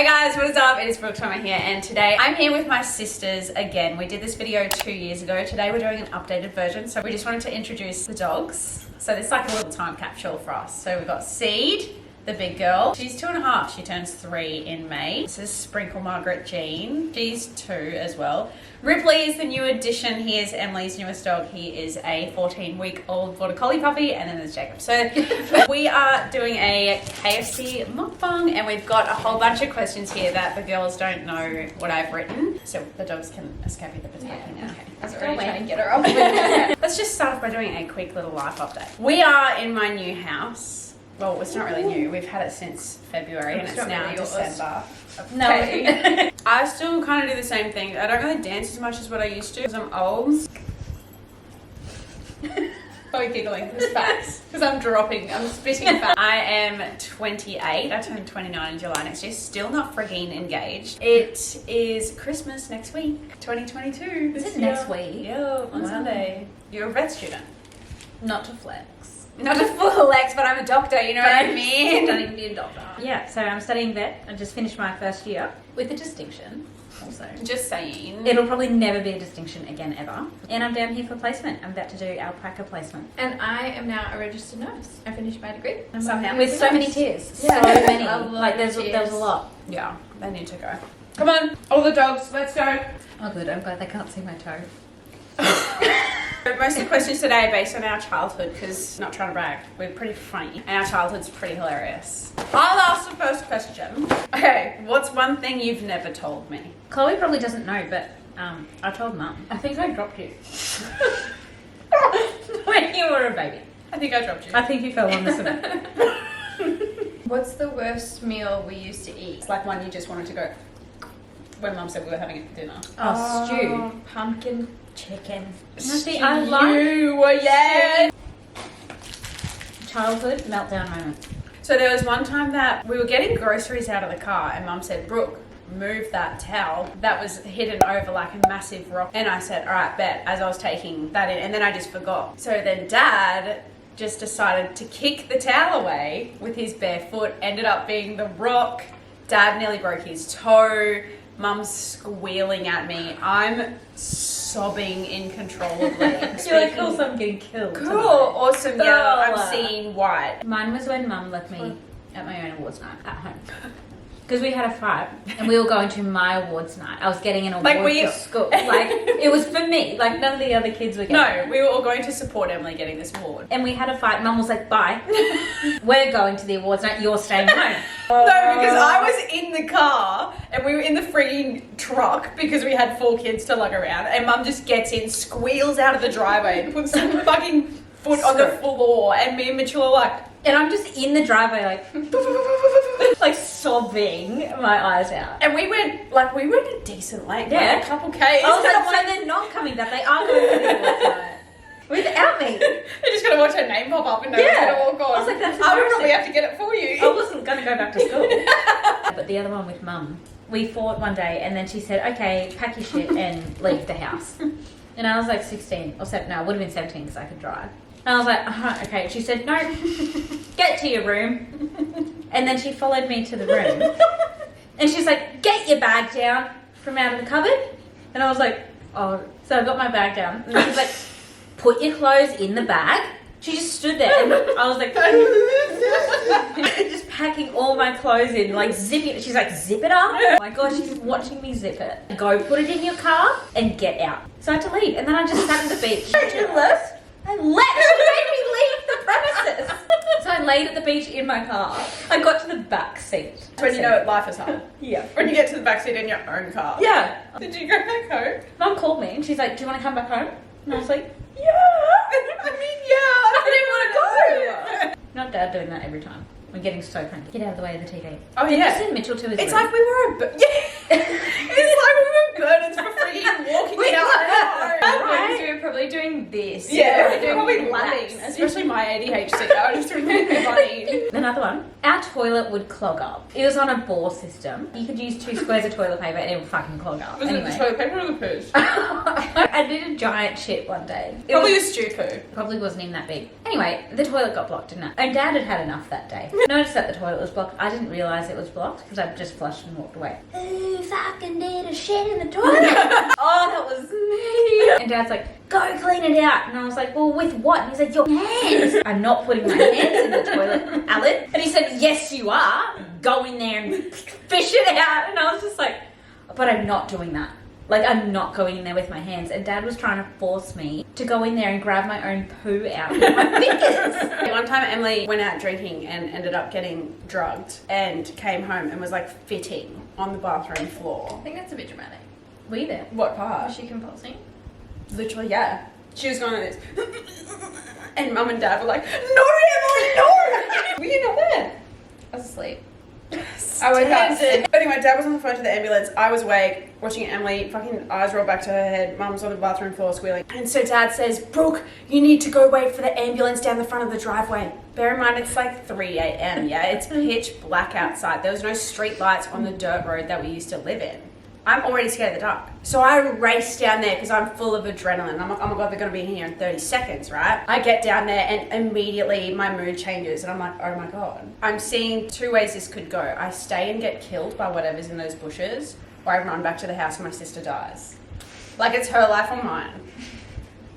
Hey guys, what is up? It is Brooke Thomo here, and today I'm here with my sisters again. We did this video 2 years ago. Today we're doing an updated version, so we just wanted to introduce the dogs. So this is like a little time capsule for us. So we've got Seed, the big girl. She's 2.5. She turns 3 in May. This is Sprinkle Margaret Jean. She's 2 as well. Ripley is the new addition. He is Emily's newest dog. He is a 14-week-old border collie puppy, and then there's Jacob. So we are doing a KFC mukbang, and we've got a whole bunch of questions here that the girls don't know what I've written. So the dogs can escape with the potato now. Okay. Let's go away and get her off with it. Let's just start off by doing a quick little life update. We are in my new house. Well, it's not really new. We've had it since February and it's now really December. No. I still kind of do the same thing. I don't really dance as much as what I used to because I'm old. Why are you giggling? It's facts. Because I'm spitting facts. I am 28. I turn 29 in July next year. Still not frigging engaged. It is Christmas next week, 2022. Is it next week? Yeah, on Sunday. You're a vet student. Not to flex. Not a full X, but I'm a doctor, you know what I mean? Don't even be a doctor. Yeah, so I'm studying vet. I just finished my first year. With a distinction, also. Just saying. It'll probably never be a distinction again, ever. And I'm down here for placement. I'm about to do alpaca placement. And I am now a registered nurse. I finished my degree. Somehow. With so many tears. Yeah. So many. A lot Like, of there's a lot. Yeah, they need to go. Come on, all the dogs, let's go. Oh good, I'm glad they can't see my toe. Most of the questions today are based on our childhood because, not trying to brag, we're pretty funny and our childhood's pretty hilarious. I'll ask the first question. Okay, what's one thing you've never told me? Chloe probably doesn't know, but I told Mum. I think I dropped you. When you were a baby. I think I dropped you. I think you fell on the cement. What's the worst meal we used to eat? It's like one you just wanted to go when Mum said we were having it for dinner. Oh, stew. Pumpkin chicken. See, I like yeah. childhood meltdown moment. So there was one time that we were getting groceries out of the car and Mum said, Brooke, move that towel that was hidden over like a massive rock. And I said, all right, bet, as I was taking that in, and then I just forgot. So then Dad just decided to kick the towel away with his bare foot, ended up being the rock. Dad nearly broke his toe. Mum's squealing at me. I'm sobbing incontrollably. You're like, cool, so I'm getting killed. Cool, tonight. awesome, yeah, Oh. I'm seeing white. Mine was when Mum left me at my own awards night at home. Because we had a fight and we were going to my awards night. I was getting an award for school. Like, it was for me. Like, none of the other kids were getting No, we were all going to support Emily getting this award. And we had a fight. Mum was like, bye. We're going to the awards night. You're staying home. No, because I was in the car and we were in the freaking truck because we had 4 kids to lug around, and Mum just gets in, squeals out of the driveway and puts some fucking foot on the floor, and me and Mitchell are like... And I'm just in the driveway like sobbing my eyes out. And we went a decent length, Yeah. like a couple Ks. I was like, so they're not coming back. They are going to the awards night. Without me. You're just going to watch her name pop up and no one's going to walk on. I was like, that's I would probably embarrassing. have to get it for you. I wasn't going to go back to school. But the other one with Mum, we fought one day and then she said, okay, pack your shit and leave the house. And I was like 16 or 7. No, I would have been 17 because I could drive. And I was like, okay. She said, no, get to your room. And then she followed me to the room. And she's like, get your bag down from out of the cupboard. And I was like, oh. So I got my bag down. And she's like, put your clothes in the bag. She just stood there and I was like, just packing all my clothes in, like zip it. She's like, zip it up. Oh my God, she's watching me zip it. Go put it in your car and get out. So I had to leave. And then I just sat on the beach. She left. I left. She made me leave the premises. So I laid at the beach in my car. I got to the back seat. That's when you know life is hard. Yeah. When you get to the backseat in your own car. Yeah. Did you go back home? Mum called me and she's like, do you want to come back home? And I was like, Yeah. I mean, yeah. I didn't want to go. not Dad doing that every time. We're getting so cranky. Get out of the way of the TV. Oh, Did yeah. you send Mitchell to his It's room? like we were it's like we were burdens for free freaking walking out. Because we were probably doing this. Yeah, We were probably doing lapping, laps. especially my ADHD. I was just really funny. Another one. Our toilet would clog up. It was on a bore system. You could use 2 squares of toilet paper and it would fucking clog up. Was it the toilet paper or the poos? I did a giant shit one day. Probably the stew poo. Probably wasn't even that big. Anyway, the toilet got blocked, didn't it? And Dad had had enough that day. Noticed that the toilet was blocked. I didn't realise it was blocked because I just flushed and walked away. Ooh, fucking did a shit in the toilet. Oh, that was me. And Dad's like, go clean it out. And I was like, well, with what? And he's like, your hands. I'm not putting my hands in the toilet, Alan. And he said, yes, you are. Go in there and fish it out. And I was just like, but I'm not doing that. Like, I'm not going in there with my hands. And Dad was trying to force me to go in there and grab my own poo out with my fingers. One time Emily went out drinking and ended up getting drugged and came home and was like fitting on the bathroom floor. I think that's a bit dramatic. Were you there? What Was part? she convulsing? Literally, yeah. She was going like this. And Mum and Dad were like, no, Emily, no! Were you not there? I was asleep. I woke up. Anyway, Dad was on the phone to the ambulance. I was awake, watching Emily, fucking eyes roll back to her head. Mum's on the bathroom floor squealing. And so Dad says, Brooke, you need to go wait for the ambulance down the front of the driveway. Bear in mind, it's like 3 a.m, yeah? It's pitch black outside. There was no street lights on the dirt road that we used to live in. I'm already scared of the dark. So I race down there because I'm full of adrenaline. I'm like, oh my God, they're going to be here in 30 seconds, right? I get down there and immediately my mood changes and I'm like, oh my God. I'm seeing 2 ways this could go. I stay and get killed by whatever's in those bushes, or I run back to the house and my sister dies. Like, it's her life or mine.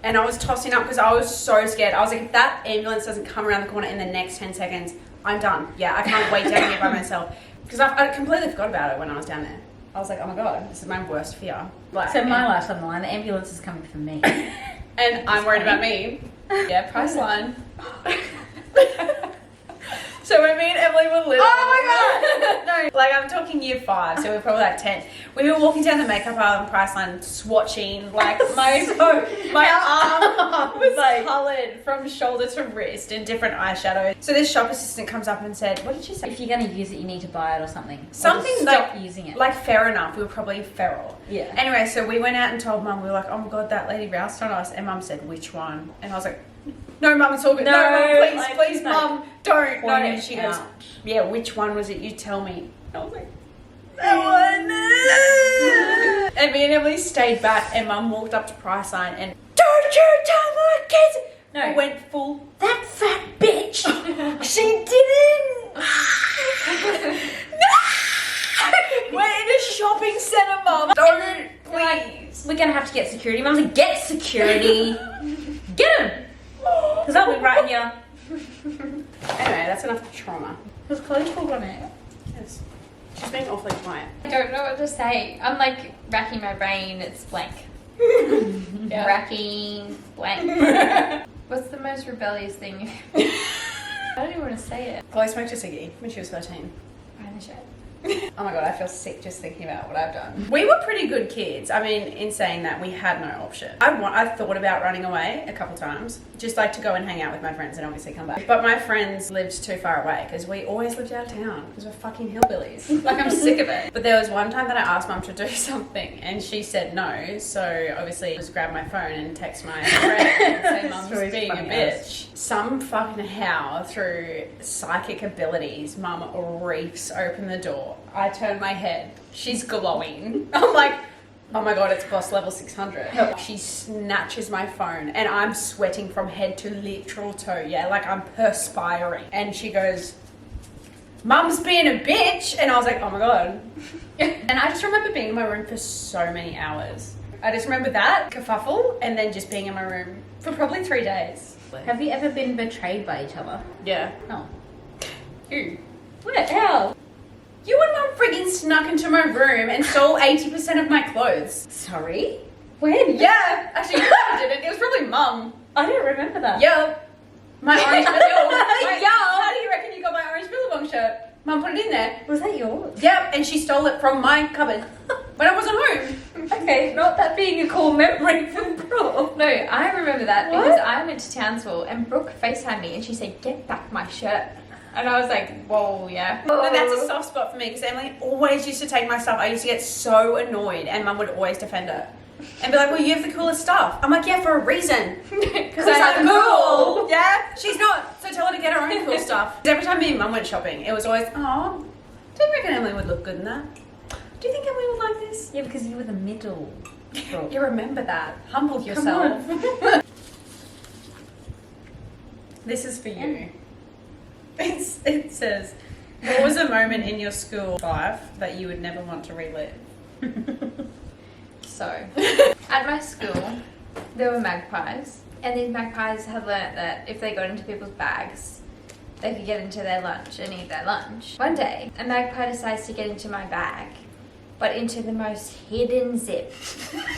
And I was tossing up because I was so scared. I was like, if that ambulance doesn't come around the corner in the next 10 seconds, I'm done. Yeah, I can't wait down here by myself. Because I completely forgot about it when I was down there. I was like, oh my God, this is my worst fear. Like, So my life's on the line. The ambulance is coming for me. and I'm worried about me. Yeah, Priceline. So when me and Emily were little. Oh my God! No, like I'm talking year 5, so we're probably like 10. We were walking down the makeup aisle in Priceline, swatching, like my arm was like coloured from shoulder to wrist in different eyeshadows. So this shop assistant comes up and said, what did she say? If you're going to use it, you need to buy it or something. Something or just like stop using it. Like fair enough. We were probably feral. Yeah. Anyway, so we went out and told Mum, we were like, oh my God, that lady roused on us. And Mum said, which one? And I was like, no, Mum, it's all good. No, Mum, please, like, please, no. Mum, don't. No, Point and it she goes, out. yeah, which one was it? You tell me. And I was like, that one. And me and Emily stayed back and Mum walked up to Priceline and, don't you tell my kids. No. I went full, That fat bitch! she didn't. We're in a shopping centre, Mum. Don't, please. We're going to have to get security. Mum's like, get security. Get him! Because I'll be right here. Anyway, that's enough trauma. Has Chloe pulled one out? Yes. She's being awfully quiet. I don't know what to say. I'm like racking my brain. It's blank. Yeah. Racking blank. What's the most rebellious thing? I don't even want to say it. Chloe smoked a ciggy when she was 13. Behind the shed. Oh my God, I feel sick just thinking about what I've done. We were pretty good kids. I mean, in saying that, we had no option. I thought about running away a couple times, just like to go and hang out with my friends and obviously come back. But my friends lived too far away because we always lived out of town because we're fucking hillbillies. Like, I'm sick of it. But there was one time that I asked Mum to do something and she said no. So obviously I just grabbed my phone and text my friend and say, Mum's Story's being a funny bitch. Some fucking how through psychic abilities, Mum reefs open the door. I turn my head. She's glowing. I'm like, oh my God, it's boss level 600. She snatches my phone and I'm sweating from head to literal toe. Yeah, like I'm perspiring. And she goes, Mum's being a bitch. And I was like, oh my God. And I just remember being in my room for so many hours. I just remember that kerfuffle and then just being in my room for probably 3 days. Have you ever been betrayed by each other? Yeah. No. You. What? How? You and Mum freaking snuck into my room and stole 80% of my clothes. Sorry? When? Yeah, actually, you probably didn't. It was probably Mum. I don't remember that. Yo, my orange Billabong. Yo. How do you reckon you got my orange Billabong shirt? Mum put it in there. Was that yours? Yep, and she stole it from my cupboard when I wasn't home. Okay, not that being a core memory from Brooke. No, I remember that What? because I went to Townsville and Brooke FaceTimed me and she said, get back my shirt. And I was like, whoa, yeah. No, that's a soft spot for me because Emily always used to take my stuff. I used to get so annoyed and Mum would always defend her. and be like, well, you have the coolest stuff. I'm like, yeah, for a reason. Because I'm cool. Yeah, she's not. So tell her to get her own cool stuff. Every time me and Mum went shopping, it was always, oh, don't you reckon Emily would look good in that? Do you think Emily would like this? Yeah, because you were the middle. You remember that. Humble yourself. This is for you. It says, what was a moment in your school life that you would never want to relive? So, at my school, there were magpies. And these magpies had learnt that if they got into people's bags, they could get into their lunch and eat their lunch. One day, a magpie decides to get into my bag, but into the most hidden zip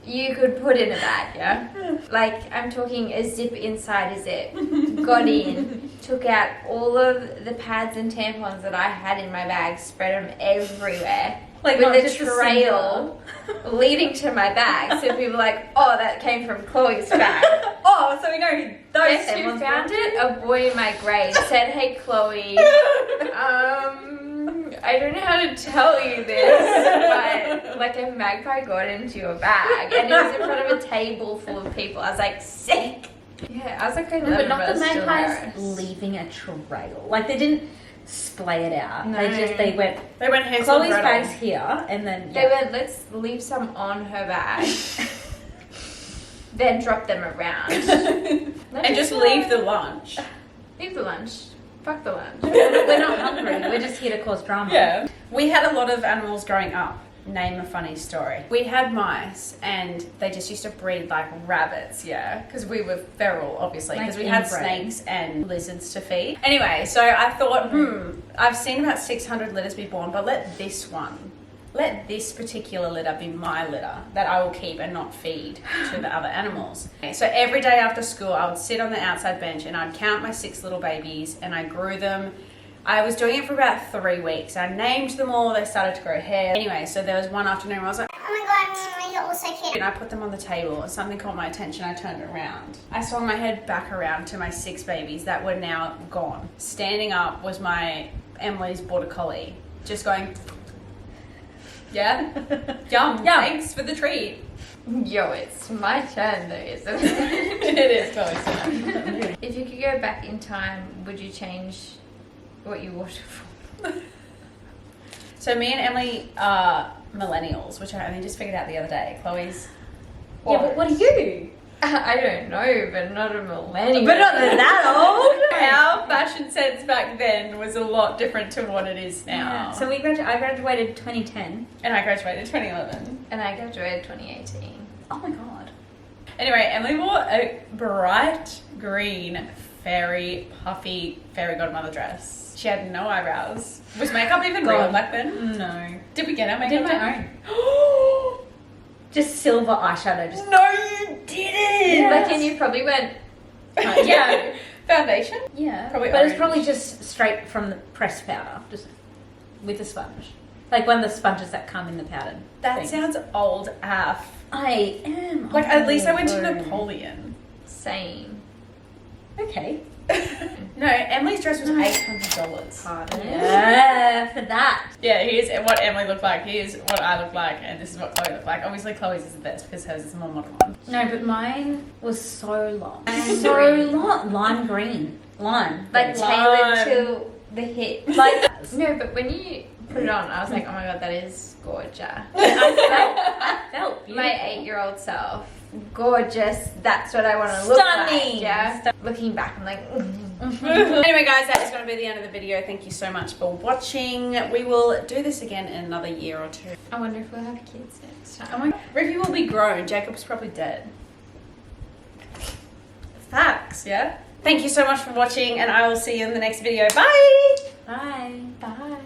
you could put in a bag, yeah? Like, I'm talking a zip inside a zip. Got in, took out all of the pads and tampons that I had in my bag, spread them everywhere. Like, with not a just a trail leading to my bag. So people were like, oh, that came from Chloe's bag. Oh, so we know those Guess who found it? A boy in my grade said, hey, Chloe, I don't know how to tell you this, but like a magpie got into your bag and it was in front of a table full of people. I was like, sick. Yeah, I was like, But not the magpies leaving a trail. Like, they didn't splay it out. No. They went Hansel Chloe's and Gretel. bag's here, and then They went, let's leave some on her bag, then drop them around. And just leave the lunch. Leave the lunch. Fuck the lunch. we're not hungry. We're just here to cause drama. Yeah. We had a lot of animals growing up. Name a funny story. We had mice and they just used to breed like rabbits, yeah, because we were feral, obviously, because we had inbred. snakes and lizards to feed. Anyway, so I thought, I've seen about 600 litters be born, but let this particular litter be my litter that I will keep and not feed to the other animals. So every day after school, I would sit on the outside bench and I'd count my 6 little babies and I grew them. I was doing it for about 3 weeks. I named them all, they started to grow hair. Anyway, so there was one afternoon where I was like, oh my God, you're all so cute. And I put them on the table and something caught my attention, I turned around. I swung my head back around to my 6 babies that were now gone. Standing up was my Emily's border collie, just going, yeah, yum, thanks for the treat. Yo, it's my turn though, isn't it? It is Chloe's turn. If you could go back in time, would you change what you water for? So me and Emily are millennials, which I only just figured out the other day. Chloe's... Yeah, but what are you? I don't know, but not a millennial. But not that old. Our fashion sense back then was a lot different to what it is now. Yeah. So I graduated 2010. And I graduated 2011. And I graduated 2018. Oh my God. Anyway, Emily wore a bright green fairy, puffy fairy godmother dress. She had no eyebrows. Was makeup even real back then? No. Did we get our I makeup? did my own. Just silver eyeshadow. Just No, you didn't! Like, and you probably went, Yeah. Foundation? yeah, Probably but it's orange. probably just straight from the pressed powder, just with a sponge, like one of the sponges that come in the powdered. That things. sounds old AF. I am. Like, at least I went to old. Napoleon. same. Okay. No, Emily's dress was $800. Pardon. Yeah, for that. Yeah, here's what Emily looked like, here's what I look like, and this is what Chloe looked like. Obviously Chloe's is the best because hers is a more modern one. No, but mine was so long. So long. Lime green. Lime. Like, Lime. tailored to the hip. Like, No, but when you put it on, I was like, oh my God, that is gorgeous. I felt beautiful. My 8-year-old self, gorgeous. That's what I want to look Stunning. like. Yeah. Looking back, I'm like, Anyway guys, that is going to be the end of the video. Thank you so much for watching. We will do this again in another year or 2. I wonder if we'll have kids next time. Oh my God. Ricky will be grown. Jacob's probably dead. Facts, yeah? Thank you so much for watching and I will see you in the next video. Bye! Bye. Bye.